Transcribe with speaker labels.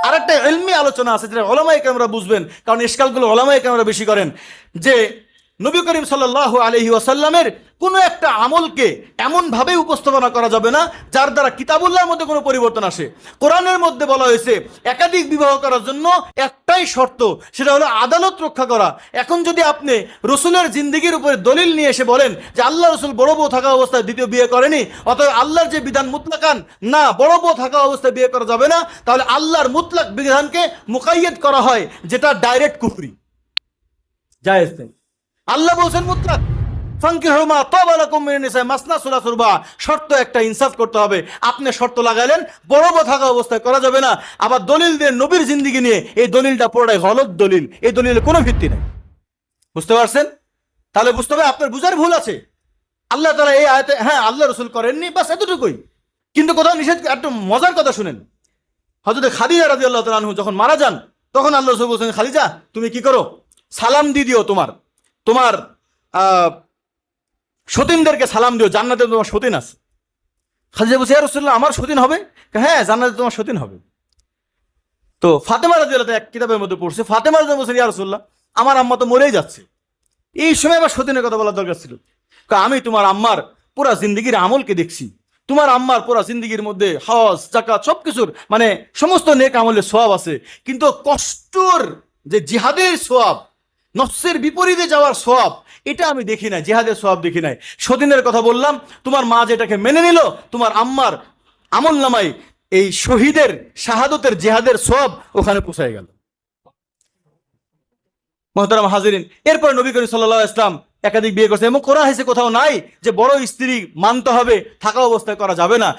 Speaker 1: আরেকটা ইলমি আলোচনা আছে যেটা উলামায়ে কেরামরা বুঝবেন, কারণ ইশকালগুলো উলামায়ে কেরামরা বেশি করেন, যে নবী করিম সাল্লাল্লাহু আলাইহি ওয়াসাল্লামের কোনো একটা আমলকে এমনভাবে উপস্থাপনা করা যাবে না যার দ্বারা কিতাবুল্লাহর মধ্যে কোনো পরিবর্তন আসে। কোরআনের মধ্যে বলা হয়েছে একাধিক বিবাহ করার জন্য একটাই শর্ত, সেটা হলো আদালত রক্ষা করা। এখন যদি আপনি রসুলের জিন্দেগির উপরে দলিল নিয়ে এসে বলেন যে আল্লাহ রসুল বড় বউ থাকা অবস্থায় দ্বিতীয় বিয়ে করেনি, অতএব আল্লাহর যে বিধান মুতলাকান না বড় বউ থাকা অবস্থায় বিয়ে করা যাবে না, তাহলে আল্লাহর মুতলাক বিধানকে মুকাইয়্যদ করা হয়, যেটা ডাইরেক্ট কুফরি, জায়েজ নেই। আল্লাহ বলছেন মুতলাক ফানকিহু মা তাবা লাকুম মিনান নিসা মাসনা সুলাসা রুবা। শর্ত একটা, ইনসাফ করতে হবে। আপনি শর্ত লাগালেন বড় বউ থাকা অবস্থায় করা যাবে না, আবার দলিল দিয়ে নবীর জিন্দেগি নিয়ে, এই দলিলটা পুরোটাই গলত দলিল, এই দলিলের কোনো ভিত্তি নেই। বুঝতে পারছেন? তাহলে বুঝতে হবে আপনার বুঝার ভুল আছে। আল্লাহ তাআলা এই আয়াতে হ্যাঁ আল্লাহ রসুল করেননি, বাস এতটুকুই। কিন্তু কোথাও নিষেধ, একটু মজার কথা শুনেন। হযরত খাদিজা রাদিয়াল্লাহু তাআলা আনহু যখন মারা যান, তখন আল্লাহ রসুল বলছেন, খাদিজা তুমি কি করো, সালাম দিয়ে দিও তোমার সতীনদেরকে সালাম দিও, জান্নাতে তোমার সতীন আছে। খাদিজা বলছে, ইয়া রাসূলুল্লাহ আমার সতীন হবে? হ্যাঁ জান্নাতে তোমার সতীন হবে। তো ফাতেমা রাদিয়াল্লাহু তাআলা এক কিতাবের মধ্যে পড়ছে, ফাতেমা রাদিয়াল্লাহু বলছেন, ইয়া রাসূলুল্লাহ আমার আম্মা তো মরেই যাচ্ছে, এই সময় আবার সতীনের কথা বলার দরকার ছিল। আমি তোমার আম্মার পুরা জিন্দেগির আমলকে দেখছি, তোমার আম্মার পুরা জিন্দেগির মধ্যে হজ যাকাত সবকিছুর মানে সমস্ত নেক আমলের সওয়াব আছে, কিন্তু কষ্টর যে জিহাদের সওয়াব, নফসের বিপরীতে যাওয়ার সওয়াব, এটা আমি দেখি না, জিহাদের সওয়াব দেখি নাই। সতীনের কথা বললাম, তোমার মা যেটাকে মেনে নিল, তোমার আম্মার আমল নামাই এই শহীদের শাহাদতের জিহাদের সওয়াব ওখানে পৌঁছায় গেল। মুহতারাম হাজিরিন, এরপর নবী করিম সাল্লাল্লাহু আলাইহি ওয়াসাল্লাম একাধিক বিয়ে করছে, এবং করা হয়েছে, কোথাও নাই যে বড় স্ত্রী মানতে হবে, থাকা অবস্থায় করা যাবে না।